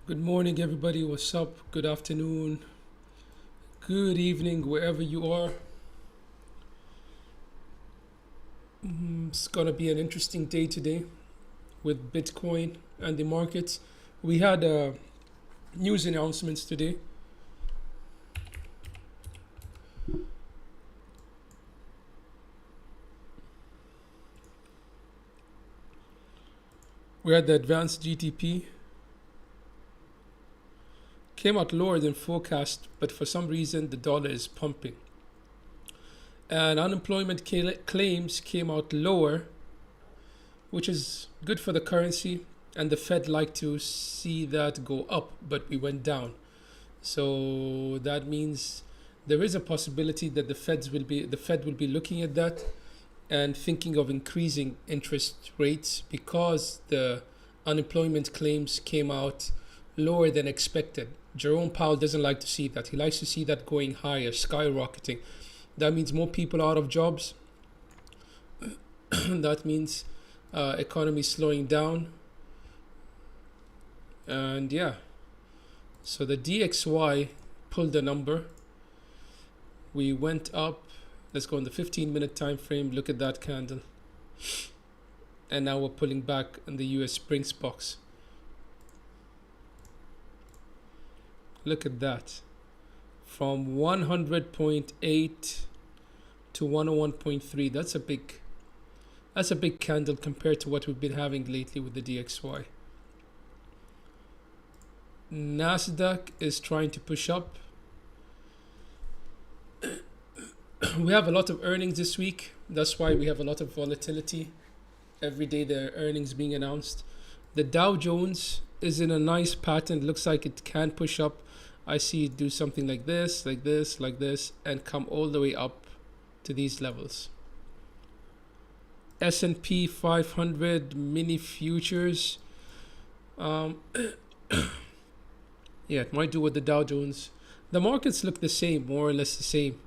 Good morning, everybody. What's up? Good afternoon. Good evening, wherever you are. It's gonna be an interesting day today with Bitcoin and the markets. We had news announcements today. We had the advanced GDP came out lower than forecast, but for some reason the dollar is pumping. And unemployment claims came out lower, which is good for the currency. And the Fed like to see that go up, but we went down. So that means there is a possibility that the Fed will be looking at that and thinking of increasing interest rates because the unemployment claims came out lower than expected. Jerome Powell doesn't like to see that. He likes to see that going higher, skyrocketing. That means more people out of jobs. That means economy slowing down. And yeah, so the DXY pulled the number. We went up. Let's go on the 15-minute time frame. Look at that candle. And now we're pulling back in the US Springs box. Look at that. From 100.8 to 101.3. That's a big candle compared to what we've been having lately with the DXY. Nasdaq is trying to push up. We have a lot of earnings this week. That's why we have a lot of volatility. Every day there are earnings being announced. The Dow Jones is in a nice pattern. It looks like it can push up. I see it do something like this, like this, like this, and come all the way up to these levels. S&P 500 mini futures. Yeah, it might do with the Dow Jones. The markets look the same, more or less the same.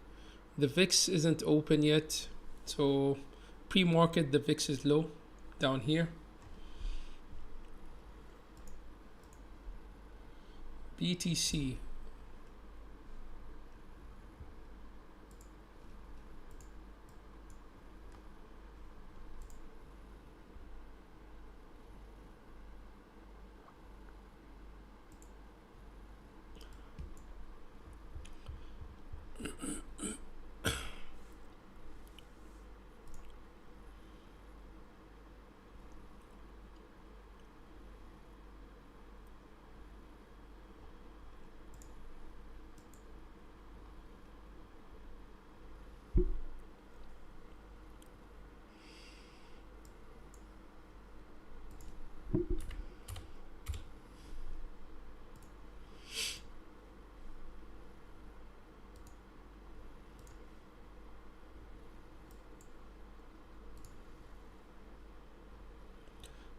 The VIX isn't open yet, so pre-market the VIX is low down here. BTC.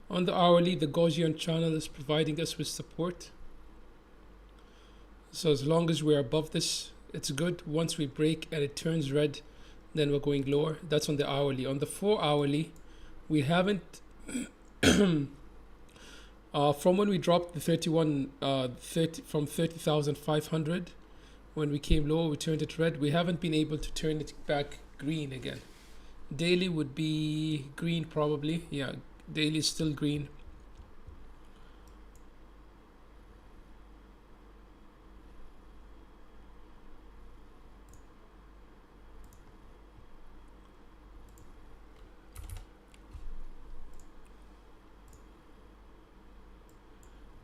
On the hourly, the Gaussian channel is providing us with support. So as long as we're above this, it's good. Once we break and it turns red, then we're going lower. That's on the hourly. On the 4-hourly, we haven't from when we dropped the 30 from 30,500, when we came lower, we turned it red. We haven't been able to turn it back green again. Daily would be green probably. Yeah, daily is still green.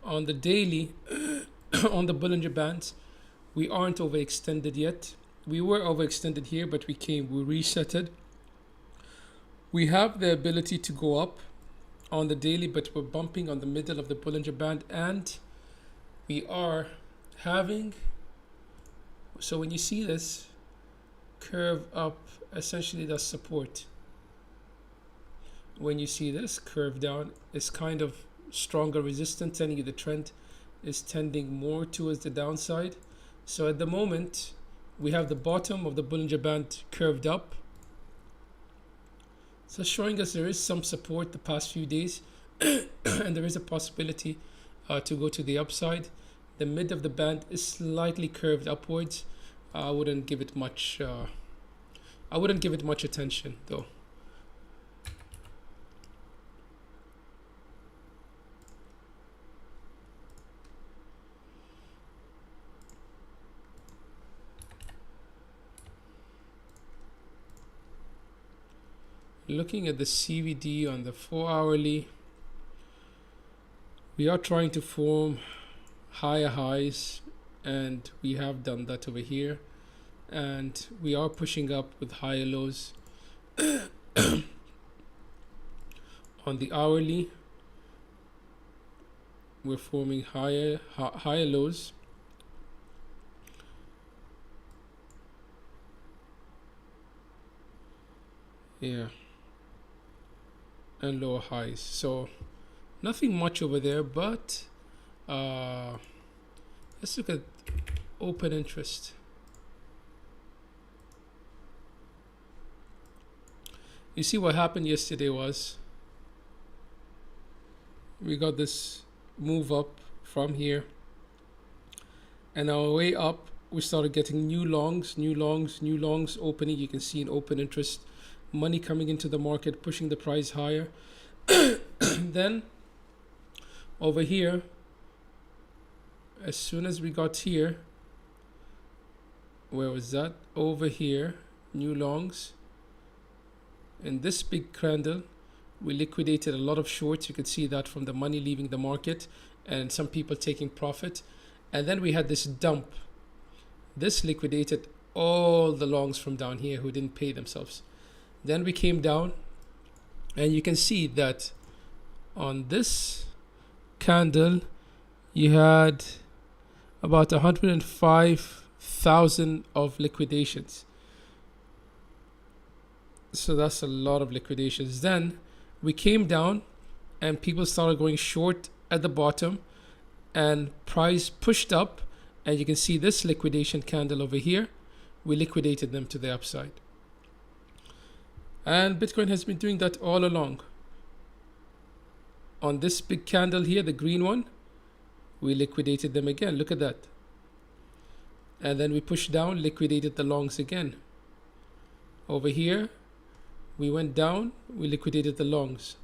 On the daily, on the Bollinger Bands, we aren't overextended yet. We were overextended here, but we resetted. We have the ability to go up on the daily, but we're bumping on the middle of the Bollinger Band, and we are having, so when you see this curve up, essentially that's support. When you see this curve down, it's kind of stronger resistance, telling you the trend is tending more towards the downside. So at the moment, we have the bottom of the Bollinger Band curved up. So showing us there is some support the past few days, and there is a possibility to go to the upside. The mid of the band is slightly curved upwards. I wouldn't give it much. I wouldn't give it much attention though. Looking at the CVD on the 4-hourly, we are trying to form higher highs, and we have done that over here, and we are pushing up with higher lows. On the hourly, we're forming higher lows. Yeah, and lower highs. So nothing much over there, but let's look at open interest. You see what happened yesterday was we got this move up from here, and our way up we started getting new longs opening. You can see an open interest, money coming into the market, pushing the price higher. Then over here, as soon as we got here, where was that? Over here, new longs. In this big candle, we liquidated a lot of shorts. You can see that from the money leaving the market and some people taking profit. And then we had this dump. This liquidated all the longs from down here who didn't pay themselves. Then we came down, and you can see that on this candle you had about 105,000 of liquidations. So that's a lot of liquidations. Then we came down and people started going short at the bottom, and price pushed up, and you can see this liquidation candle over here. We liquidated them to the upside, and Bitcoin has been doing that all along. On this big candle here, the green one, we liquidated them again. Look at that. And then we pushed down, liquidated the longs again. Over here, we went down, we liquidated the longs.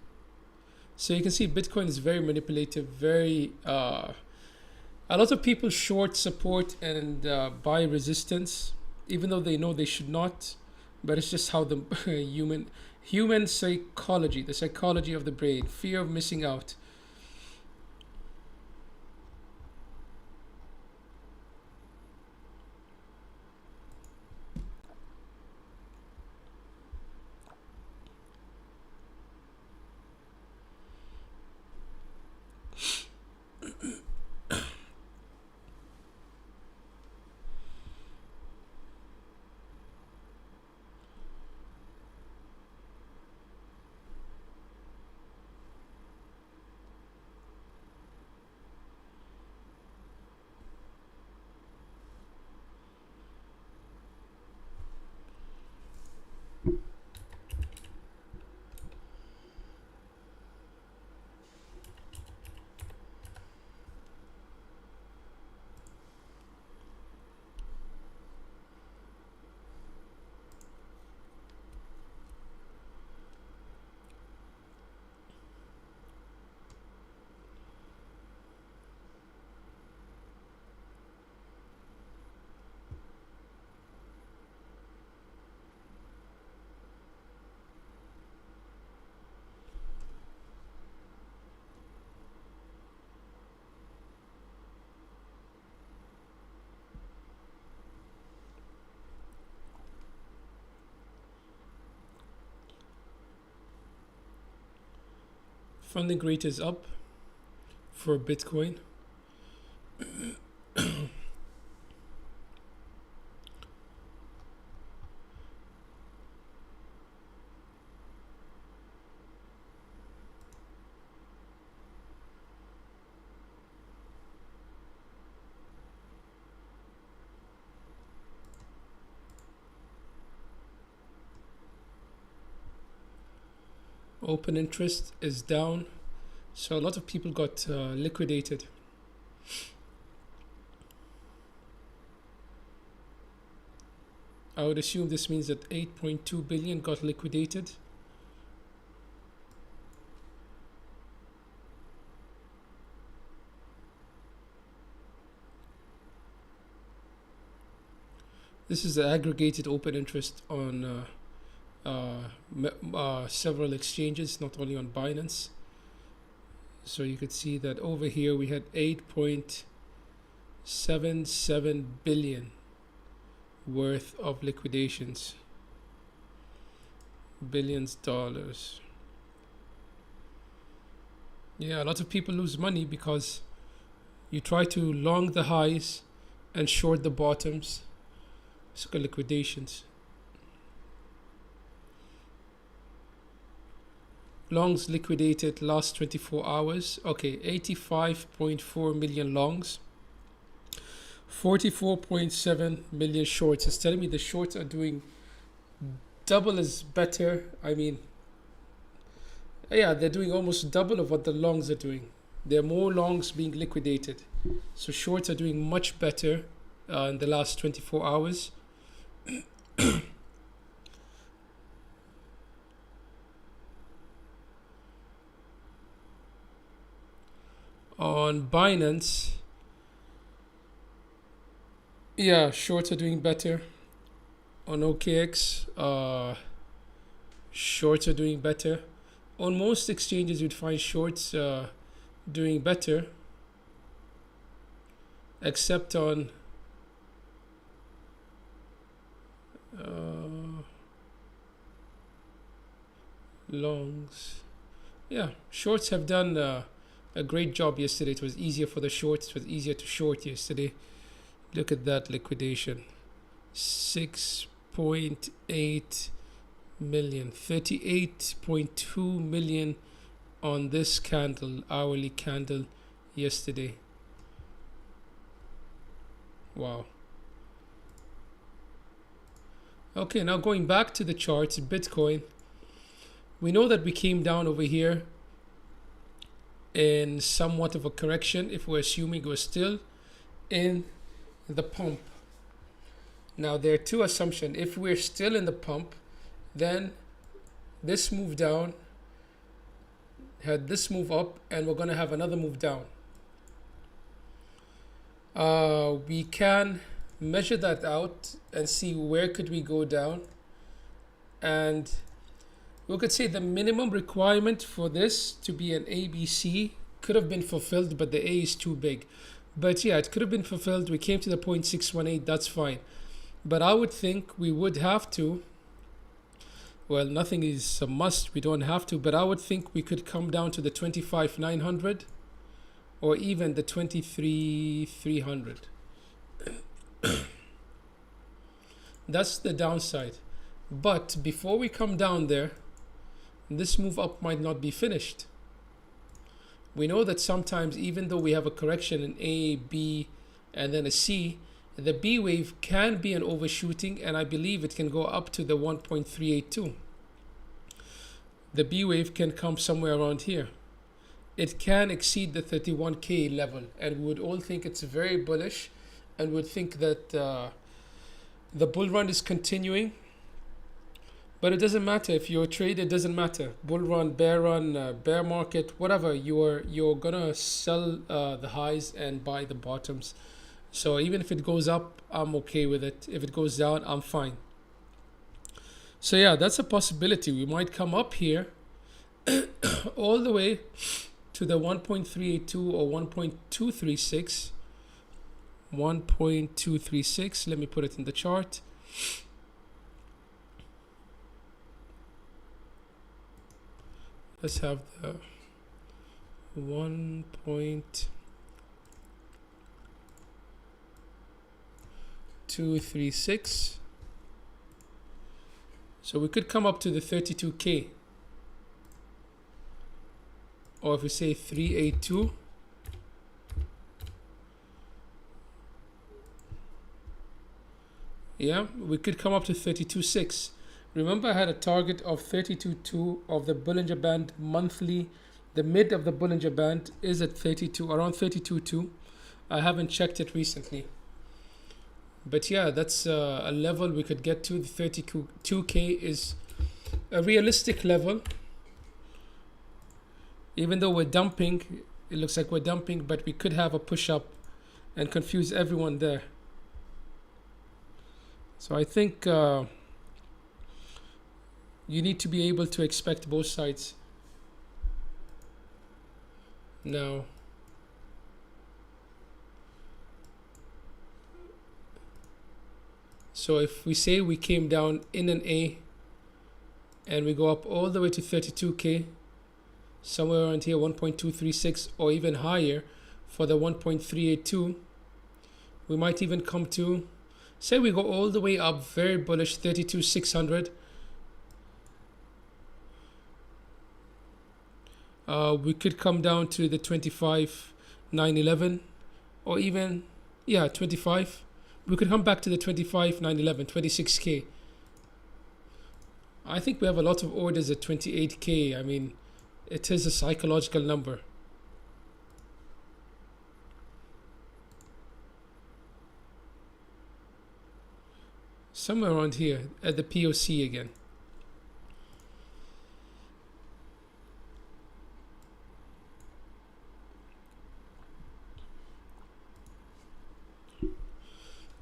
So you can see Bitcoin is very manipulative, very a lot of people short support and buy resistance, even though they know they should not. But it's just how the human psychology, the psychology of the brain, fear of missing out. Funding rate is up for Bitcoin. Open interest is down, so a lot of people got liquidated. I would assume this means that 8.2 billion got liquidated. This is the aggregated open interest on several exchanges, not only on Binance. So you could see that over here we had 8.77 billion worth of liquidations. Billions dollars. Yeah, a lot of people lose money because you try to long the highs and short the bottoms. So liquidations. Longs liquidated last 24 hours. Okay, 85.4 million longs. 44.7 million shorts. It's telling me the shorts are doing double as better. I mean, yeah, they're doing almost double of what the longs are doing. There are more longs being liquidated. So shorts are doing much better in the last 24 hours. On Binance, yeah, shorts are doing better. On OKX, shorts are doing better. On most exchanges, you'd find shorts doing better, except on longs. Yeah, shorts have done a great job yesterday. It was easier for the shorts. It was easier to short yesterday. Look at that liquidation. 6.8 million. 38.2 million on this candle, hourly candle yesterday. Wow. Okay, now going back to the charts, Bitcoin. We know that we came down over here in somewhat of a correction if we're assuming we're still in the pump. Now there are two assumptions. If we're still in the pump, then this move down had this move up, and we're going to have another move down. We can measure that out and see where could we go down, and we could say the minimum requirement for this to be an ABC could have been fulfilled, but the A is too big. But yeah, it could have been fulfilled. We came to the 0.618, that's fine. But I would think we would have to, well, nothing is a must, we don't have to, but I would think we could come down to the 25,900 or even the 23,300. That's the downside. But before we come down there, this move up might not be finished. We know that sometimes, even though we have a correction in A, B, and then a C, the B wave can be an overshooting, and I believe it can go up to the 1.382. The B wave can come somewhere around here. It can exceed the 31K level, and we would all think it's very bullish, and would think that the bull run is continuing. But it doesn't matter if you're a trader. It doesn't matter. Bull run, bear market, whatever. You're gonna sell the highs and buy the bottoms. So even if it goes up, I'm okay with it. If it goes down, I'm fine. So yeah, that's a possibility. We might come up here all the way to the 1.382 or 1.236. 1.236. Let me put it in the chart. Let's have the 1.236. So we could come up to the 32K. Or if we say 382. Yeah, we could come up to 32.6. Remember, I had a target of 32.2 of the Bollinger Band monthly. The mid of the Bollinger Band is at 32, around 32.2. I haven't checked it recently. But yeah, that's a level we could get to. The 32k is a realistic level. Even though we're dumping, it looks like we're dumping, but we could have a push up and confuse everyone there. So I think you need to be able to expect both sides. Now, so if we say we came down in an A and we go up all the way to 32k, somewhere around here 1.236 or even higher for the 1.382, we might even come to, say we go all the way up, very bullish, 32,600. We could come down to the 25,911 or even, yeah, 25. We could come back to the 25,911, 26k. I think we have a lot of orders at 28k. I mean, it is a psychological number. Somewhere around here at the POC again.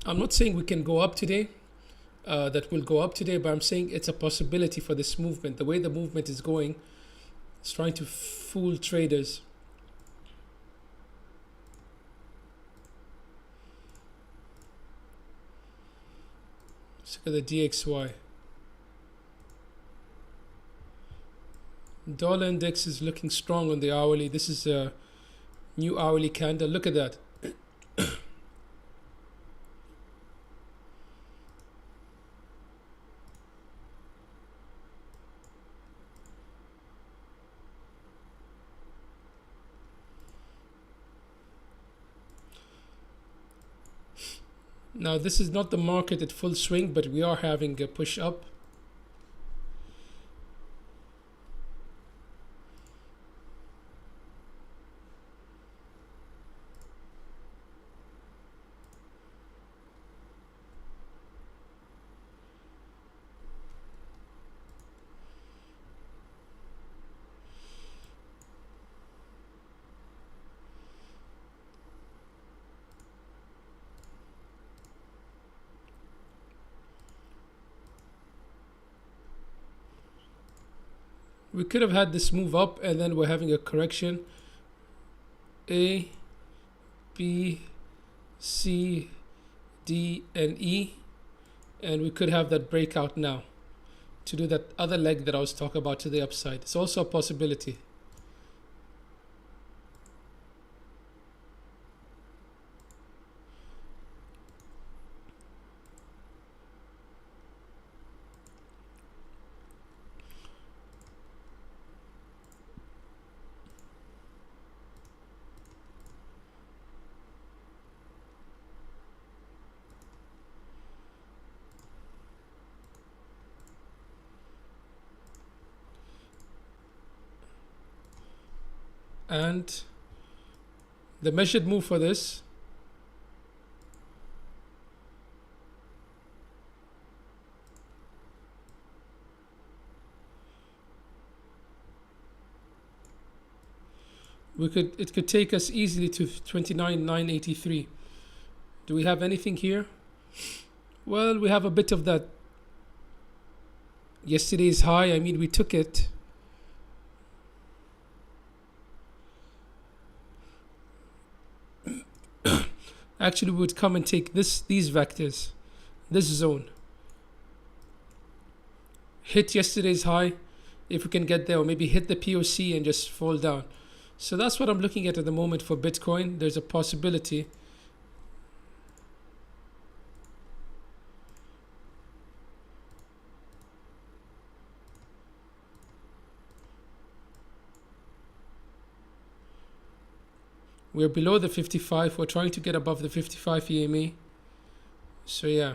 I'm not saying we can go up today, that will go up today, but I'm saying it's a possibility for this movement. The way the movement is going, it's trying to fool traders. Let's look at the DXY. Dollar index is looking strong on the hourly. This is a new hourly candle. Look at that. Now this is not the market at full swing, but we are having a push up. We could have had this move up and then we're having a correction. A, B, C, D, and E. And we could have that breakout now to do that other leg that I was talking about to the upside. It's also a possibility. And the measured move for this it could take us easily to 29,983. Do we have anything here? Well, we have a bit of that yesterday's high. I mean, we took it. Actually, we would come and take these vectors, this zone. Hit yesterday's high, if we can get there, or maybe hit the POC and just fall down. So that's what I'm looking at the moment for Bitcoin. There's a possibility. We're below the 55. We're trying to get above the 55 EMA. So yeah.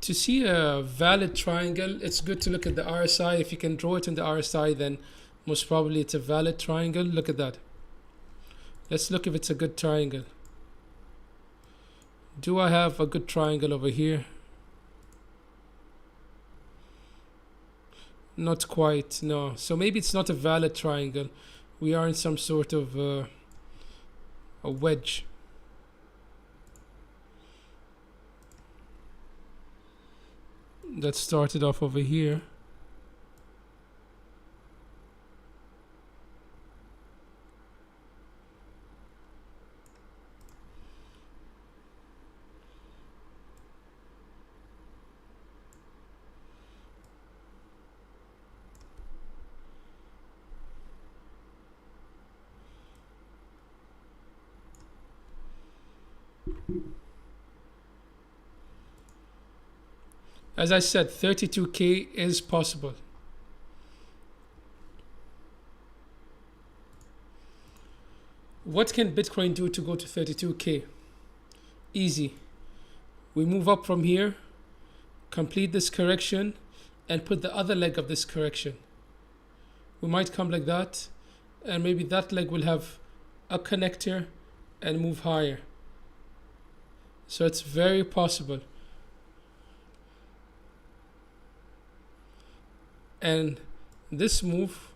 To see a valid triangle, it's good to look at the RSI. If you can draw it in the RSI, then most probably it's a valid triangle. Look at that. Let's look if it's a good triangle. Do I have a good triangle over here? Not quite, no. So maybe it's not a valid triangle. We are in some sort of a wedge. That started off over here. As I said, 32K is possible. What can Bitcoin do to go to 32K? Easy. We move up from here, complete this correction, and put the other leg of this correction. We might come like that, and maybe that leg will have a connector and move higher. So it's very possible. And this move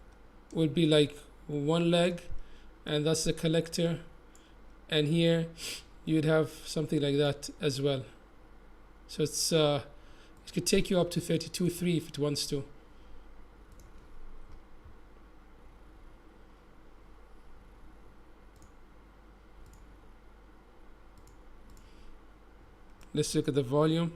will be like one leg, and that's the collector, and here you'd have something like that as well. So it's it could take you up to 32.3 if it wants to. Let's look at the volume.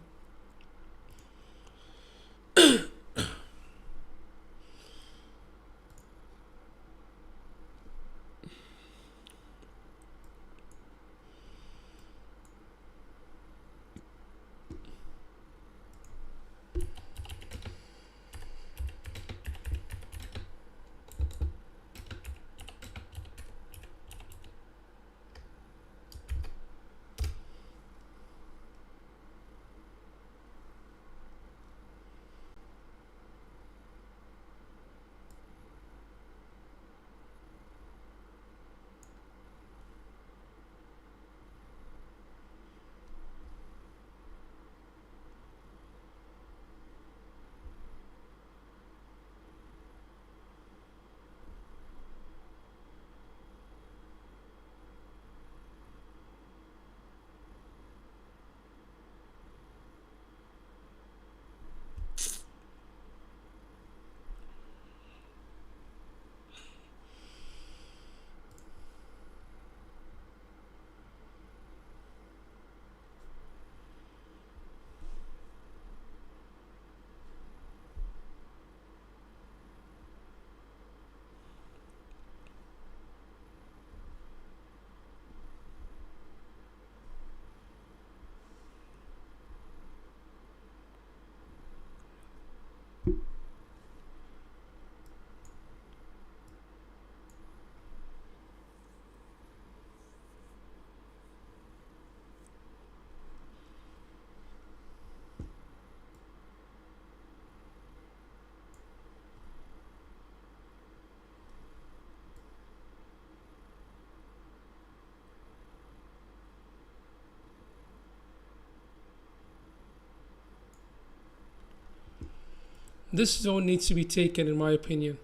This zone needs to be taken, in my opinion.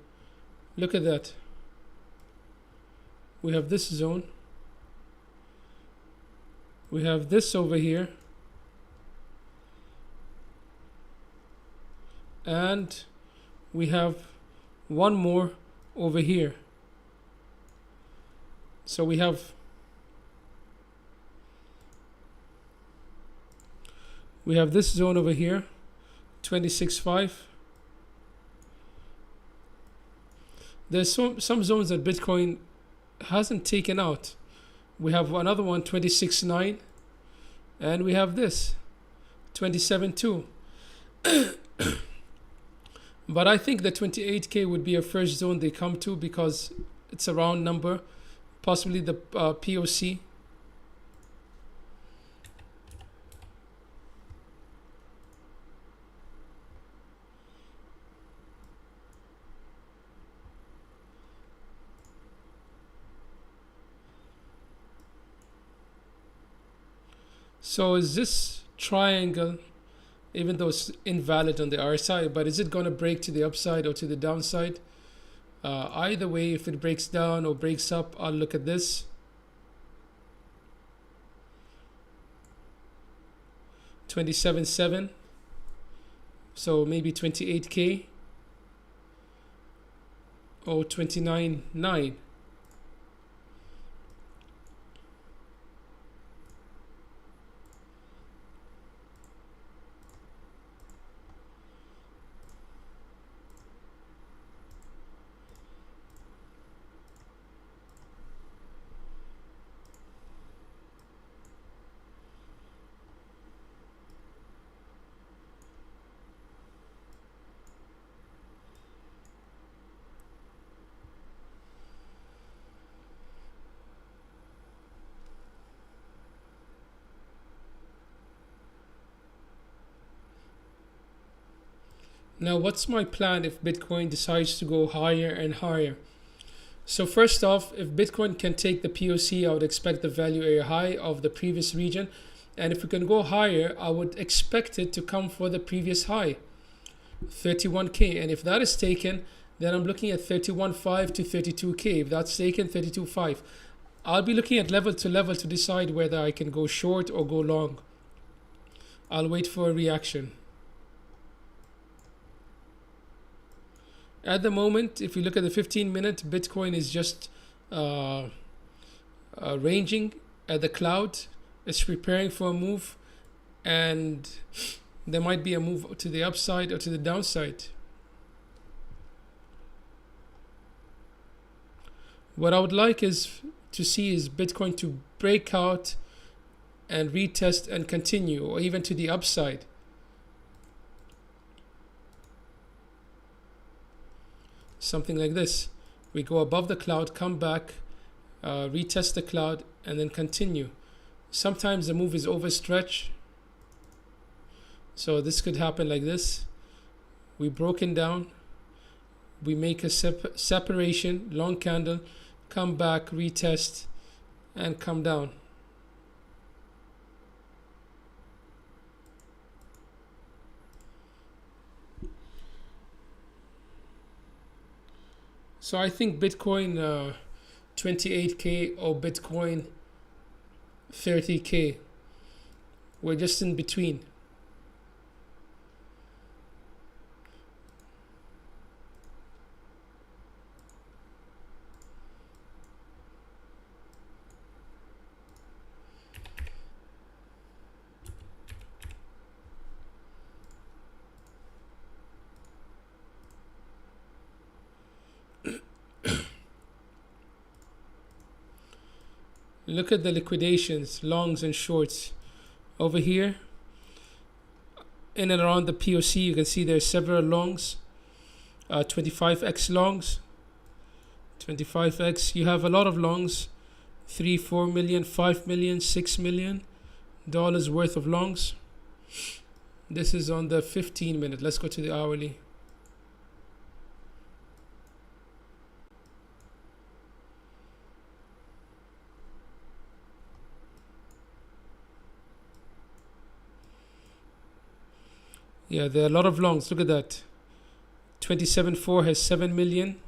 Look at that. We have this zone. We have this over here. And we have one more over here. So we have this zone over here, 26.5. There's some zones that Bitcoin hasn't taken out. We have another one, 26.9, and we have this, 27.2. But I think the 28K would be a first zone they come to because it's a round number, possibly the POC. So is this triangle, even though it's invalid on the RSI, but is it going to break to the upside or to the downside? Either way, if it breaks down or breaks up, I'll look at this. 27.7, so maybe 28K or 29.9. Now, what's my plan if Bitcoin decides to go higher and higher? So first off, if Bitcoin can take the POC, I would expect the value area high of the previous region. And if we can go higher, I would expect it to come for the previous high, 31K. And if that is taken, then I'm looking at 31.5 to 32K. If that's taken, 32.5. I'll be looking at level to decide whether I can go short or go long. I'll wait for a reaction. At the moment, if you look at the 15-minute, Bitcoin is just ranging at the cloud. It's preparing for a move, and there might be a move to the upside or to the downside. What I would like is to see is Bitcoin to break out and retest and continue, or even to the upside. Something like this. We go above the cloud, come back, retest the cloud, and then continue. Sometimes the move is overstretched. So this could happen like this. We broken down. We make a separation, long candle, come back, retest, and come down. So I think Bitcoin 28K or Bitcoin 30K. We're just in between. Look at the liquidations, longs and shorts. Over here, in and around the POC, you can see there's several longs, 25x longs, 25x. You have a lot of longs, 3, 4 million, 5 million, $6 million worth of longs. This is on the 15-minute. Let's go to the hourly. Yeah, there are a lot of longs. Look at that. 27.4 has 7 million.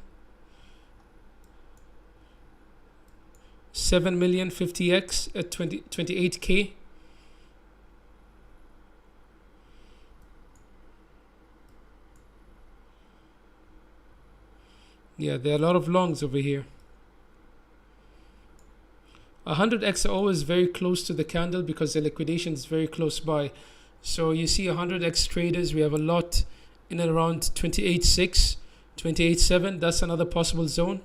7 million 50x at 28K. Yeah, there are a lot of longs over here. 100x are always very close to the candle because the liquidation is very close by. So you see 100x traders, we have a lot in and around 28.6, 28.7. That's another possible zone.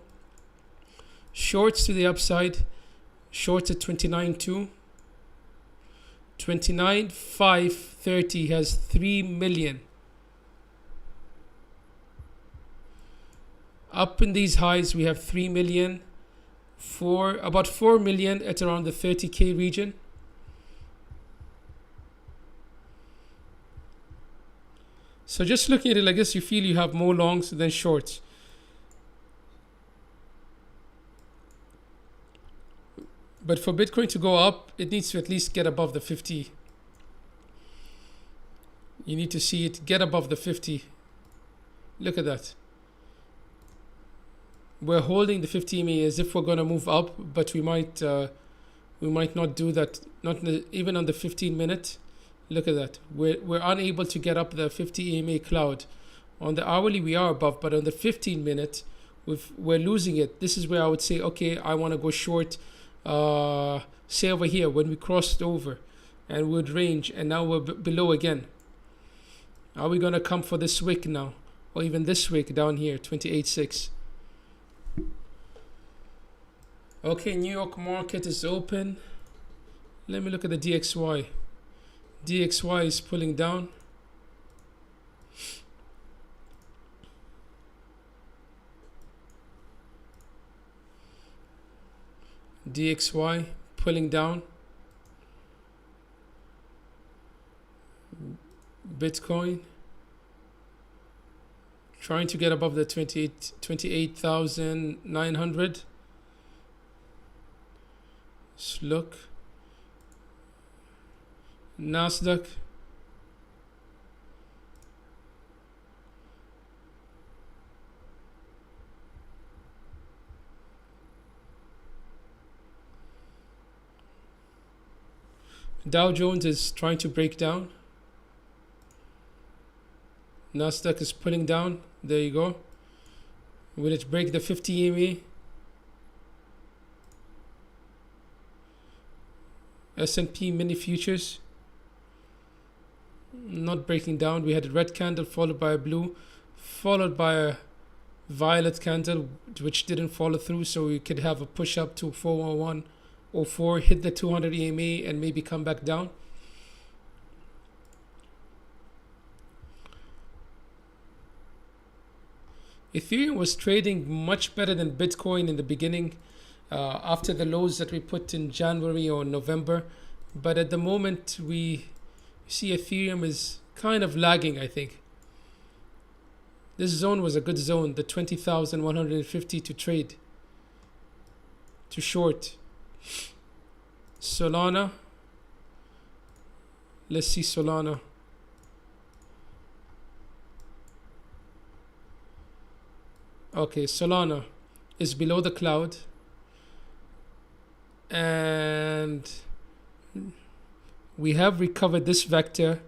Shorts to the upside, shorts at 29.2. 29.530 has 3 million. Up in these highs, we have 3 million. About 4 million at around the 30K region. So just looking at it like this, you feel you have more longs than shorts. But for Bitcoin to go up, it needs to at least get above the 50. You need to see it get above the 50. Look at that. We're holding the 50 EMA as if we're going to move up, but we might not do that. Not even on the 15-minute. Look at that. We're unable to get up the 50 EMA cloud. On the hourly, we are above, but on the 15-minute, we're losing it. This is where I would say, okay, I want to go short. Say over here when we crossed over and would range, and now we're below again. Are we going to come for this wick now? Or even this wick down here, 28.6. Okay, New York market is open. Let me look at the DXY. DXY is pulling down. DXY pulling down. Bitcoin trying to get above the 28,900. Let's look. Nasdaq Dow Jones is trying to break down. Nasdaq is pulling down. There you go. Will it break the 50 EMA? S&P mini futures not breaking down. We had a red candle followed by a blue, followed by a violet candle which didn't follow through, so we could have a push up to 411.04, hit the 200 EMA and maybe come back down. Ethereum was trading much better than Bitcoin in the beginning, after the lows that we put in January or November. But at the moment, we see Ethereum is kind of lagging, I think. This zone was a good zone, the 20,150 to trade, to short. Solana. Let's see Solana. Okay, Solana is below the cloud, and we have recovered this vector.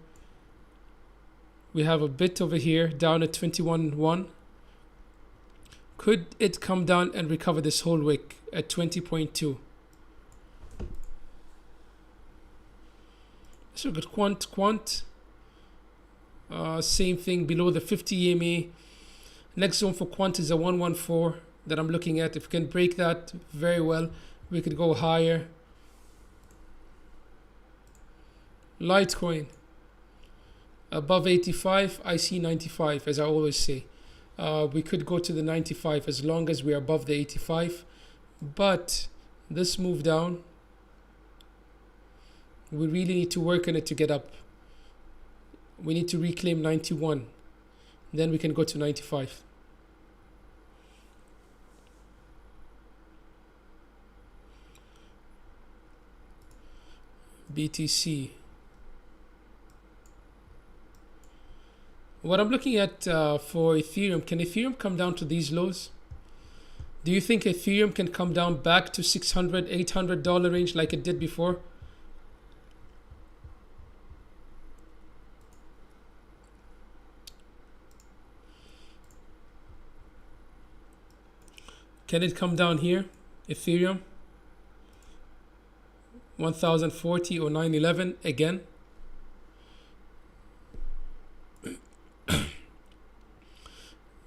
We have a bit over here down at 21.1. Could it come down and recover this whole wick at 20.2? Let's look at Quant. Same thing, below the 50 EMA. Next zone for Quant is a 114 that I'm looking at. If we can break that, very well, we could go higher. Litecoin above 85. I see 95, as I always say. We could go to the 95 as long as we are above the 85. But this move down, we really need to work on it to get up. We need to reclaim 91. Then we can go to 95. BTC. What I'm looking at for Ethereum, can Ethereum come down to these lows? Do you think Ethereum can come down back to $600, $800 range like it did before? Can it come down here? Ethereum 1040 or 911 again?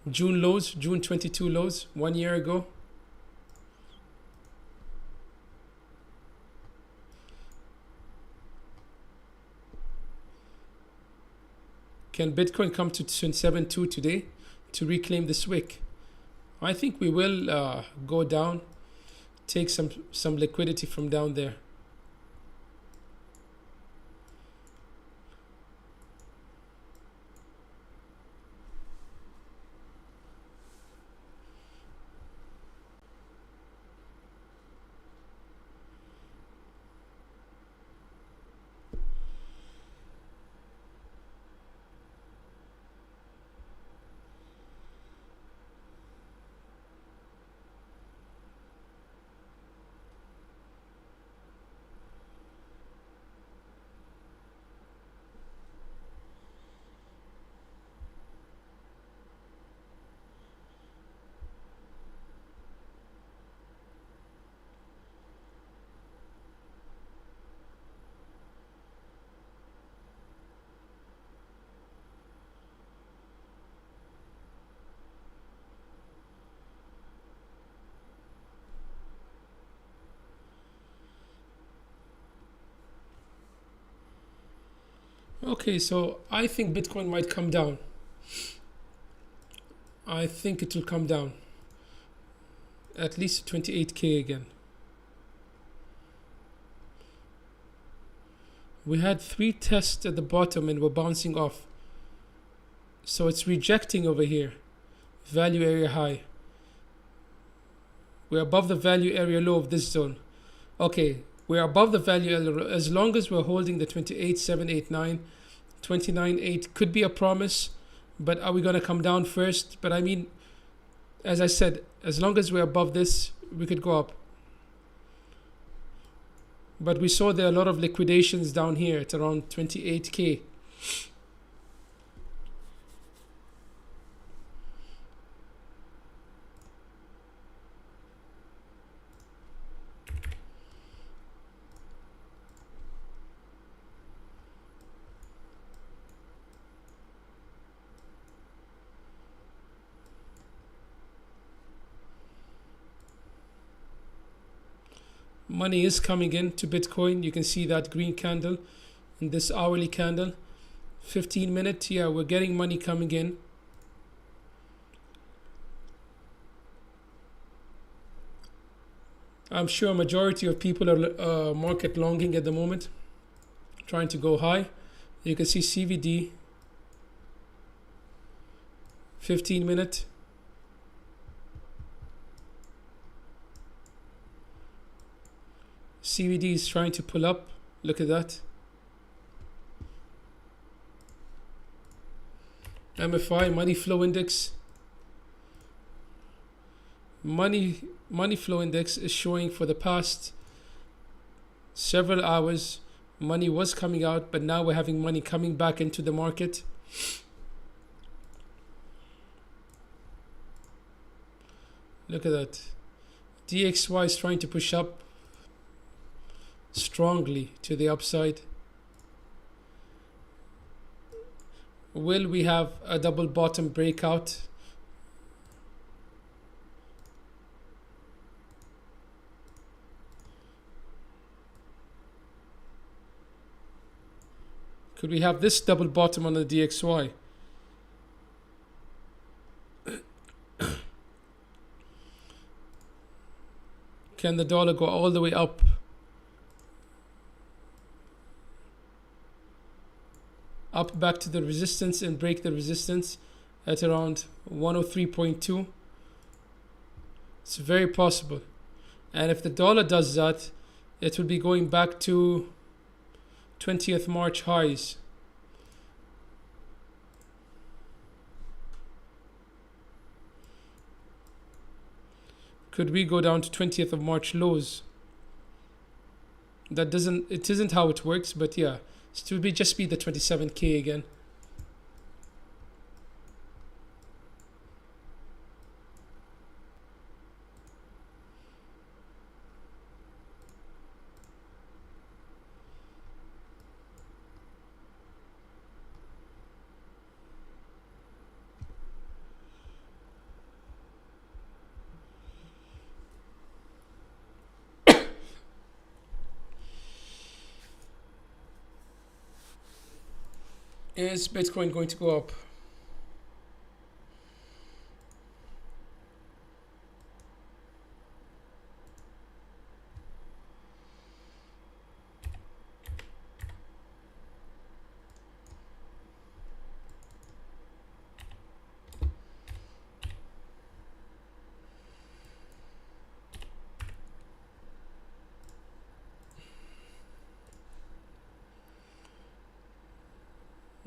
June lows, June 22 lows, 1 year ago. Can Bitcoin come to 7.2 today to reclaim this wick? I think we will go down, take some liquidity from down there. Okay, so I think Bitcoin might come down. I think it will come down at least 28K again. We had 3 tests at the bottom and we're bouncing off. So it's rejecting over here. Value area high. We're above the value area low of this zone. Okay, we're above the value area low. As long as we're holding the 28,789, 29.8 could be a promise, but are we going to come down first? But I mean, as I said, as long as we're above this, we could go up. But we saw there are a lot of liquidations down here at around 28K. Money is coming in to Bitcoin. You can see that green candle in this hourly candle. 15-minute, yeah, we're getting money coming in. I'm sure a majority of people are market longing at the moment, trying to go high. You can see CVD, 15-minute. CVD is trying to pull up. Look at that. MFI, money flow index. Money flow index is showing for the past several hours money was coming out, but now we're having money coming back into the market. Look at that. DXY is trying to push up strongly to the upside. Will we have a double bottom breakout? Could we have this double bottom on the DXY? Can the dollar go all the way up? Up back to the resistance and break the resistance at around 103.2. It's very possible. And if the dollar does that, it will be going back to 20th March highs. Could we go down to 20th of March lows? It isn't how it works, but yeah. It will just be the 27K again. Is Bitcoin going to go up?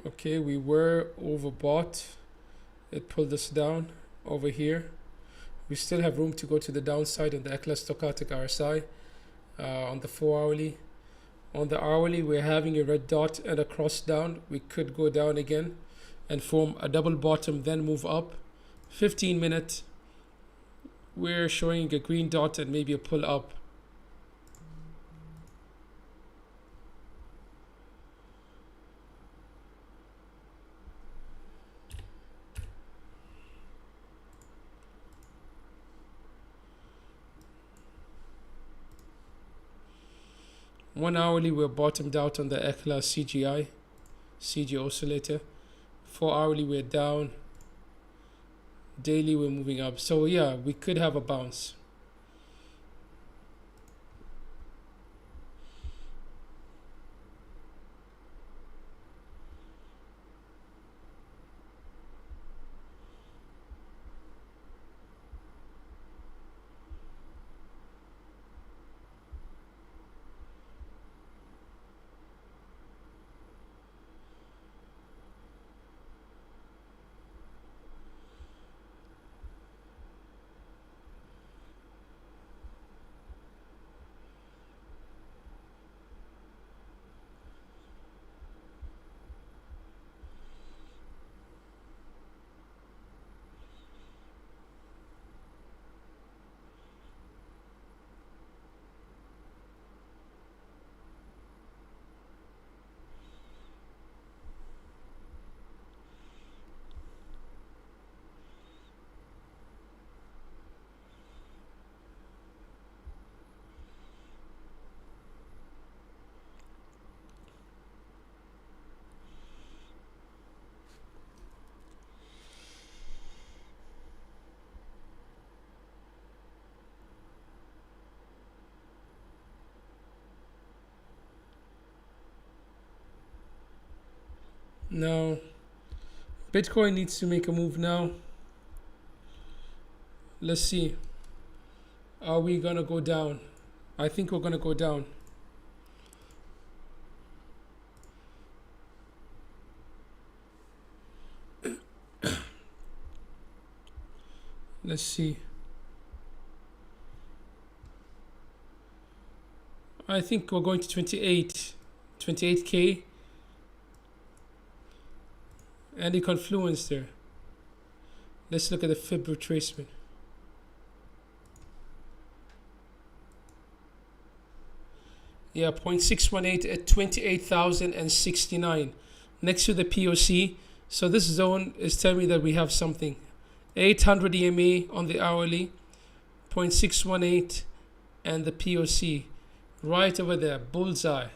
Okay, we were overbought. It pulled us down over here. We still have room to go to the downside on the ECLA stochastic RSI on the 4-hourly. On the hourly, we're having a red dot and a cross down. We could go down again and form a double bottom, then move up. 15-minute, we're showing a green dot and maybe a pull up. One hourly, we're bottomed out on the ECLA CGI. CG oscillator. For hourly we're down, daily we're moving up. So yeah, we could have a bounce. Now, Bitcoin needs to make a move now. Let's see. Are we gonna go down? I think we're gonna go down. Let's see. I think we're going to 28K. And the confluence there. Let's look at the fib retracement. Yeah, 0.618 at 28,069 next to the POC. So this zone is telling me that we have something. 800 EMA on the hourly, 0.618, and the POC right over there, bullseye.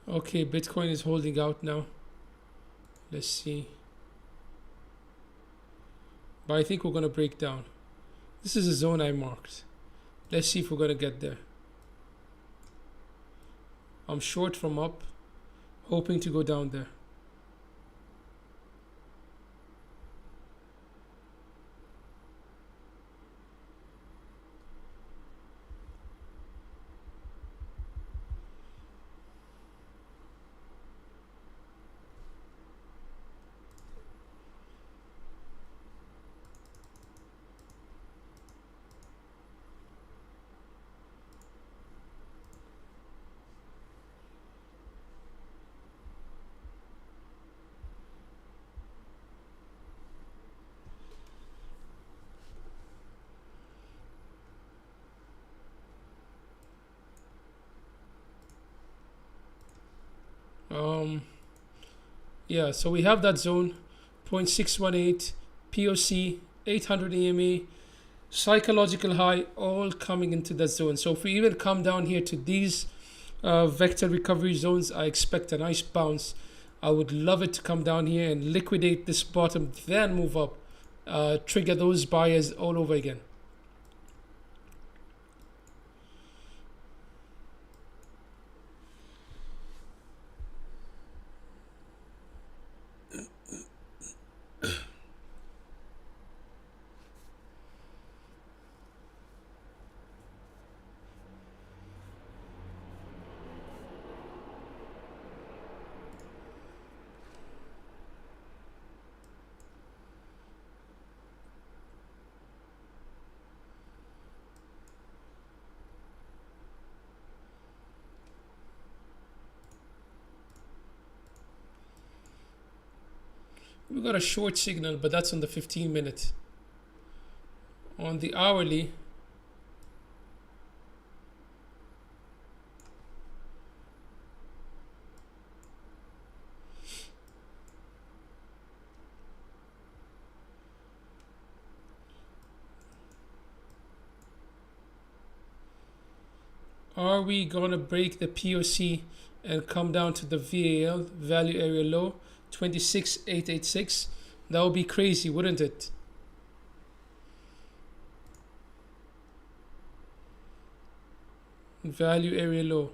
Okay, Bitcoin is holding out now. Let's see. But I think we're going to break down. This is a zone I marked. Let's see if we're going to get there. I'm short from up, hoping to go down there. Yeah, so we have that zone, 0.618, POC, 800 EMA, psychological high, all coming into that zone. So if we even come down here to these vector recovery zones, I expect a nice bounce. I would love it to come down here and liquidate this bottom, then move up, trigger those buyers all over again. We got a short signal, but that's on the 15 minute. On the hourly, are we gonna break the POC and come down to the VAL, value area low, 26,886? That would be crazy, wouldn't it? Value area low.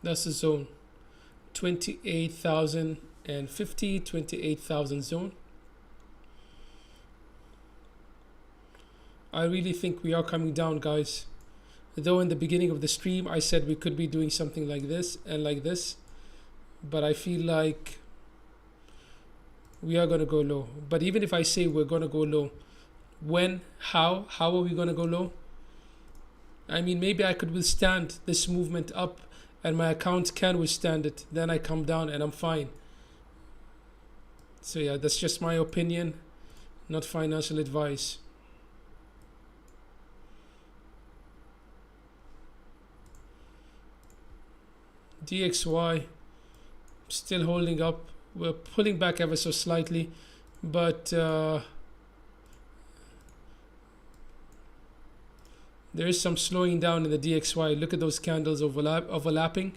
That's the zone. 28,050, 28,000 zone. I really think we are coming down, guys. Though in the beginning of the stream I said we could be doing something like this and like this, but I feel like we are gonna go low. But even if I say we're gonna go low, when, how are we gonna go low? I mean, maybe I could withstand this movement up and my account can withstand it, then I come down and I'm fine. So yeah, that's just my opinion, not financial advice. DXY still holding up. We're pulling back ever so slightly, but there is some slowing down in the DXY. Look at those candles overlapping.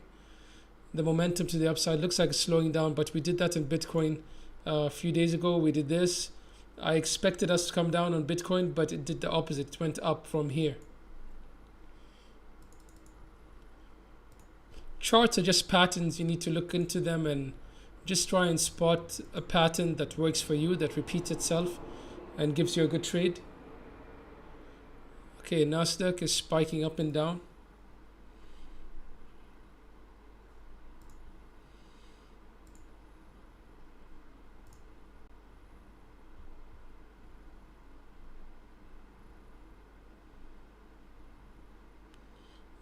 The momentum to the upside looks like it's slowing down, but we did that in Bitcoin a few days ago. We did this. I expected us to come down on Bitcoin, but it did the opposite. It went up from here. Charts are just patterns. You need to look into them and just try and spot a pattern that works for you, that repeats itself and gives you a good trade. Okay, Nasdaq is spiking up and down.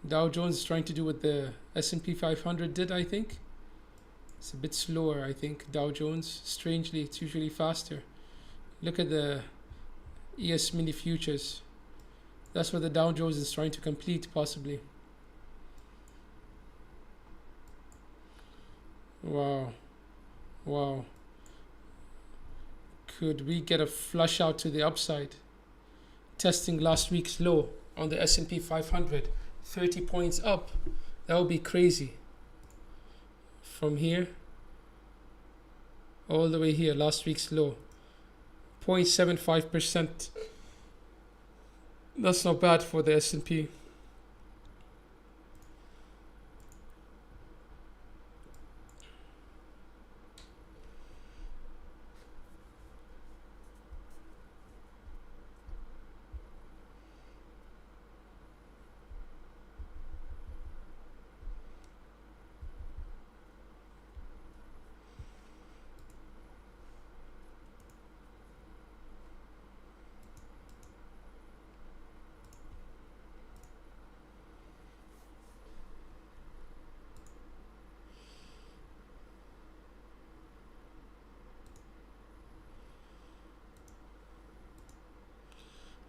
Dow Jones is trying to do what the S&P 500 did, I think. It's a bit slower, I think. Dow Jones, strangely, it's usually faster. Look at the ES mini futures. That's what the Dow Jones is trying to complete, possibly. Wow. Wow. Could we get a flush out to the upside? Testing last week's low on the S&P 500. 30 points up. That would be crazy. From here all the way here, last week's low. 0.75%. That's not bad for the S&P.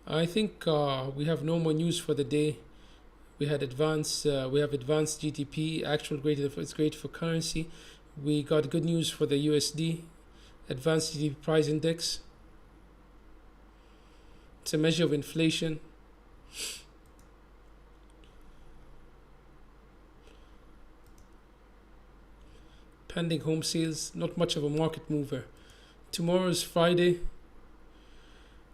I think we have no more news for the day. We have advanced GDP, actual grade. It's great for currency. We got good news for the USD, advanced GDP price index. It's a measure of inflation. Pending home sales, not much of a market mover. Tomorrow is Friday.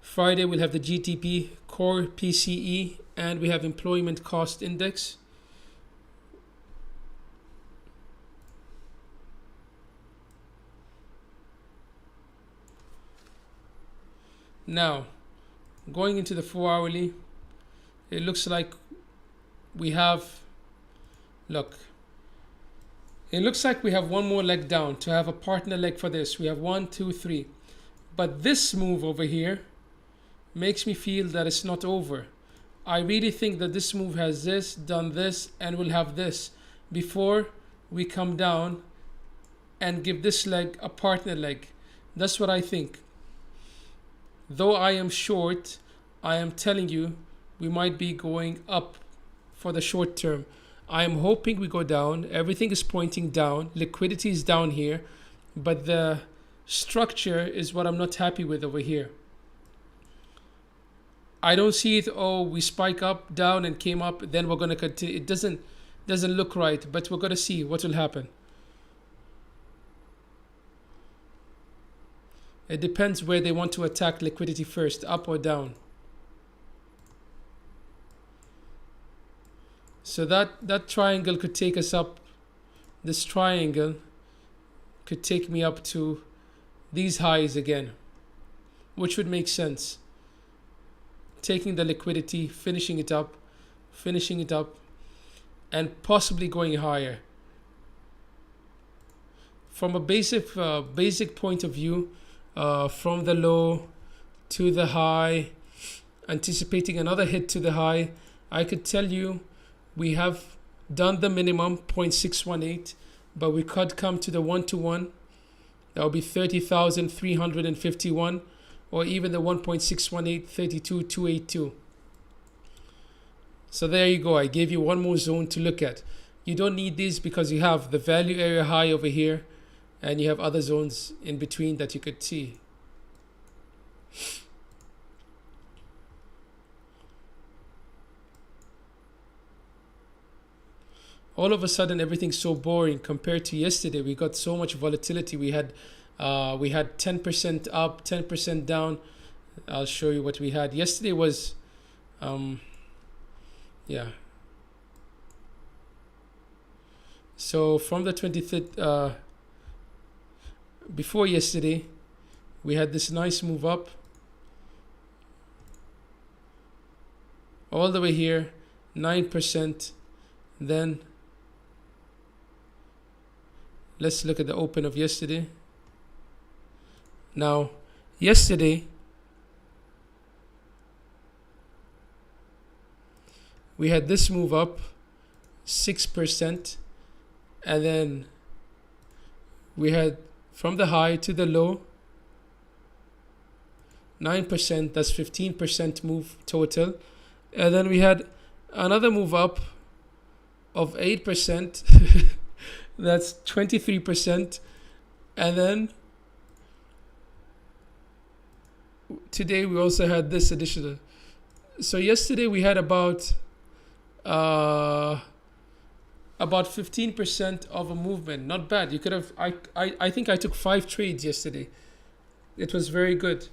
Friday we'll have the GDP, core PCE, and we have employment cost index. Now, going into the 4-hourly, it looks like we have, look, it looks like we have one more leg down to have a partner leg for this. We have 1, 2, 3. But this move over here makes me feel that it's not over. I really think that this move has this, done this, and will have this before we come down and give this leg a partner leg. That's what I think. Though I am short, I am telling you, we might be going up for the short term. I am hoping we go down. Everything is pointing down. Liquidity is down here. But the structure is what I'm not happy with over here. I don't see it, oh, we spike up, down, and came up, then we're going to continue. It doesn't look right, but we're going to see what will happen. It depends where they want to attack liquidity first, up or down. So that triangle could take us up. This triangle could take me up to these highs again, which would make sense. Taking the liquidity, finishing it up, and possibly going higher. From a basic point of view, from the low to the high, anticipating another hit to the high, I could tell you we have done the minimum 0.618, but we could come to the 1-to-1. That would be 30,351, or even the 1.618, 32,282. So there you go. I gave you one more zone to look at. You don't need these because you have the value area high over here, and you have other zones in between that you could see. All of a sudden, everything's so boring compared to yesterday. We got so much volatility. We had 10% up, 10% down. I'll show you what we had. Yesterday was, yeah. So from the 23rd, before yesterday, we had this nice move up. All the way here, 9%. Then let's look at the open of yesterday. Now, yesterday, we had this move up, 6%, and then we had from the high to the low, 9%, that's 15% move total. And then we had another move up of 8%, that's 23%. And then today we also had this additional. So yesterday we had about 15% of a movement. Not bad. You could have, I think I took 5 trades yesterday. It was very good.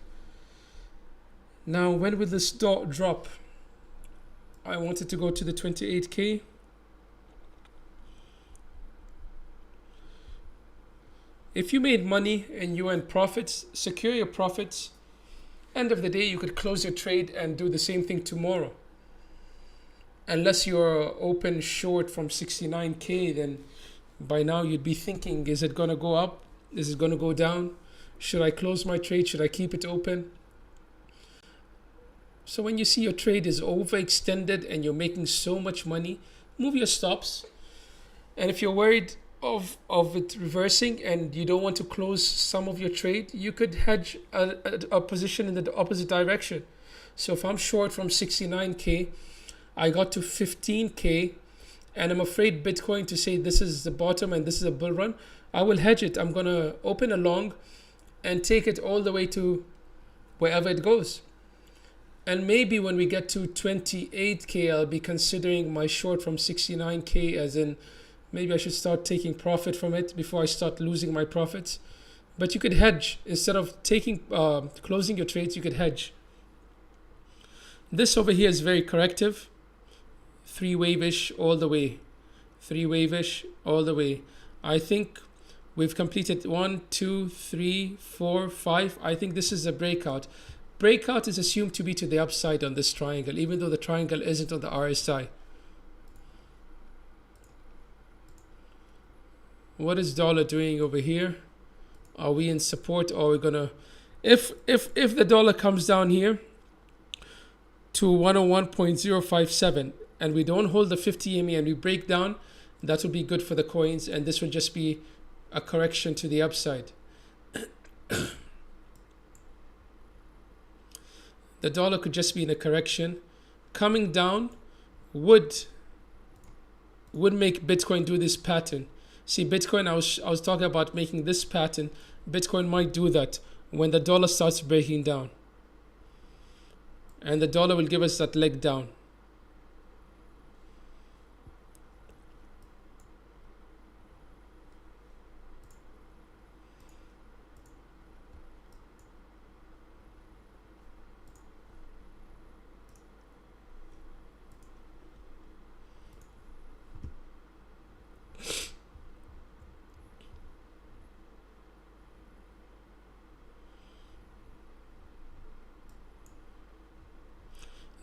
Now when will this drop? I wanted to go to the 28K. If you made money and you earned profits, secure your profits. End of the day, you could close your trade and do the same thing tomorrow. Unless you're open short from 69K, then by now you'd be thinking, is it going to go up? Is it going to go down? Should I close my trade? Should I keep it open? So when you see your trade is overextended and you're making so much money, move your stops. And if you're worried of it reversing and you don't want to close some of your trade, you could hedge a position in the opposite direction. So if I'm short from 69K, I got to 15K, and I'm afraid Bitcoin to say this is the bottom and this is a bull run, I will hedge it. I'm going to open a long and take it all the way to wherever it goes. And maybe when we get to 28K, I'll be considering my short from 69K, as in maybe I should start taking profit from it before I start losing my profits. But you could hedge. Instead of taking closing your trades, you could hedge This over here is very corrective. 3 wave-ish all the way. 3 wave-ish all the way. I think we've completed 1, 2, 3, 4, 5. I think this is a breakout. Breakout is assumed to be to the upside on this triangle, even though the triangle isn't on the RSI. What is dollar doing over here? Are we in support, or are we gonna, if the dollar comes down here to 101.057 and we don't hold the 50 EMA and we break down, that will be good for the coins, and this will just be a correction to the upside. The dollar could just be in a correction. Coming down would make Bitcoin do this pattern. See, Bitcoin, I was talking about making this pattern. Bitcoin might do that when the dollar starts breaking down. And the dollar will give us that leg down.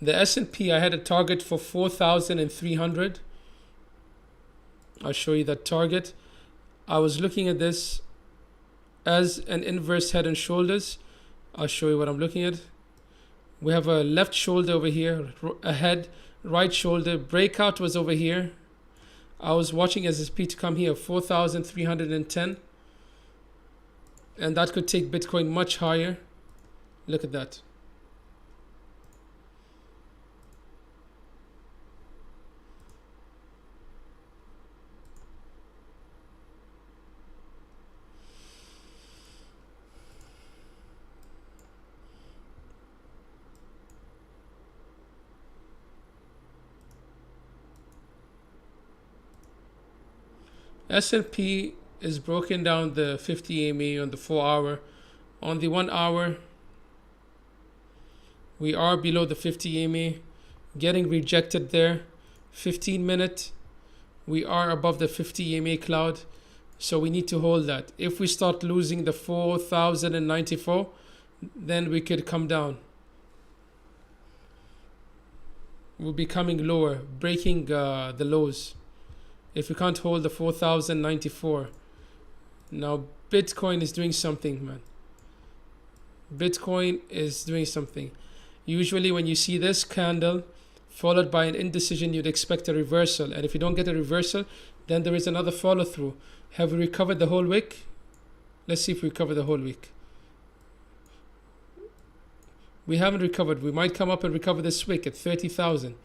The S&P, I had a target for 4,300. I'll show you that target. I was looking at this as an inverse head and shoulders. I'll show you what I'm looking at. We have a left shoulder over here, a head, right shoulder. Breakout was over here. I was watching S&P to come here, 4,310. And that could take Bitcoin much higher. Look at that. S&P is broken down the 50 EMA on the 4 hour. On the 1 hour, we are below the 50 EMA, getting rejected there. 15-minute, we are above the 50 EMA cloud, so we need to hold that. If we start losing the 4,094, then we could come down. We'll be coming lower, breaking the lows. If we can't hold the 4,094. Now Bitcoin is doing something, man. Bitcoin is doing something. Usually when you see this candle followed by an indecision, you'd expect a reversal. And if you don't get a reversal, then there is another follow through. Have we recovered the whole wick? Let's see if we recover the whole wick. We haven't recovered. We might come up and recover this wick at 30,000.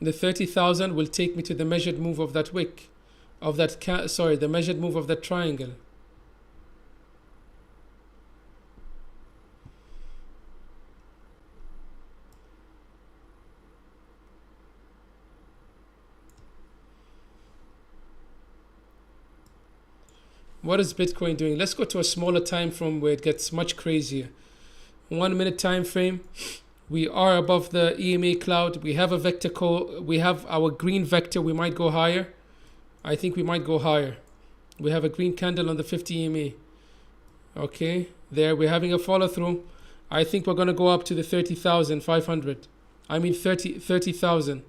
The 30,000 will take me to the measured move of that wick, of that the measured move of that triangle. What is Bitcoin doing? Let's go to a smaller time frame where it gets much crazier. 1 minute time frame. We are above the EMA cloud. We have a vector we have our green vector. We might go higher. I think we might go higher. We have a green candle on the 50 EMA. Okay, there we're having a follow through. I think we're going to go up to the 30,500. I mean 30,000.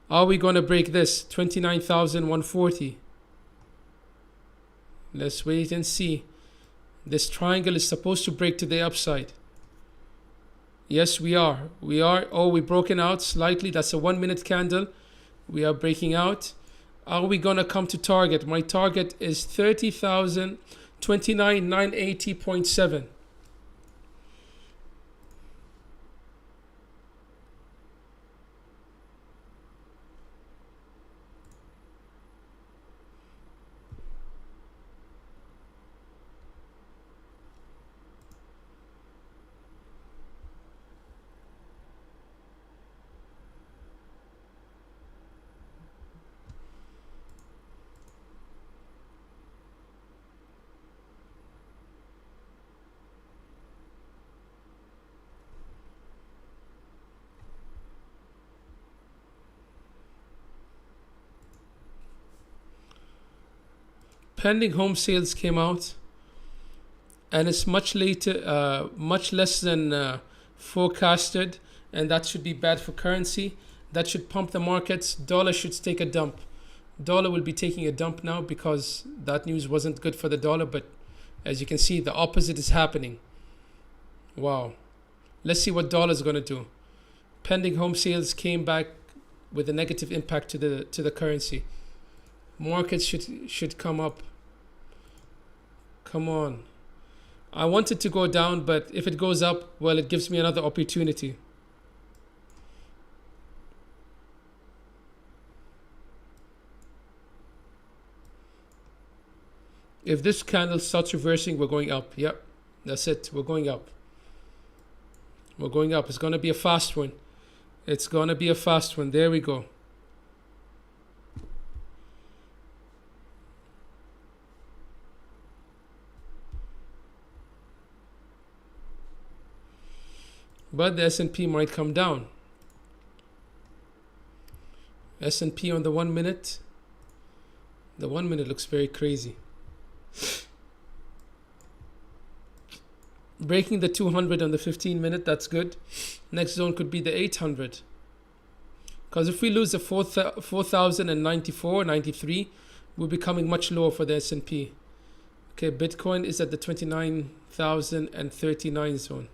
Are we going to break this? 29,140. Let's wait and see. This triangle is supposed to break to the upside. Yes, we are. We are. Oh, we're broken out slightly. That's a 1 minute candle. We are breaking out. Are we going to come to target? My target is 30,000, 29,980.7. pending home sales came out, and it's much later, much less than forecasted, and that should be bad for currency. That should pump the markets. Dollar should take a dump. Dollar will be taking a dump now because that news wasn't good for the dollar, but as you can see, the opposite is happening. Wow. Let's see what dollar is going to do. Pending home sales came back with a negative impact to the currency. Markets should come up. Come on. I want it to go down, but if it goes up, well, it gives me another opportunity. If this candle starts reversing, we're going up. Yep, that's it. We're going up. We're going up. It's going to be a fast one. It's going to be a fast one. There we go. But the S&P might come down. S&P on the 1 minute. The 1 minute looks very crazy. Breaking the 200 on the 15 minute, that's good. Next zone could be the 800. Because if we lose the 4,094, 93, we're becoming much lower for the S&P. Okay, Bitcoin is at the 29,039 zone.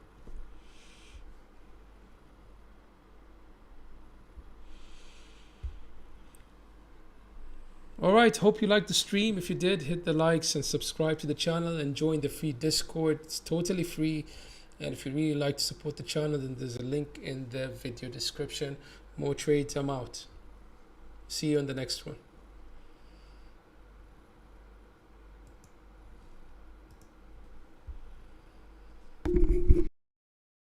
Alright, hope you liked the stream. If you did, hit the likes and subscribe to the channel and join the free Discord. It's totally free. And if you really like to support the channel, then there's a link in the video description. More trades, I'm out. See you on the next one.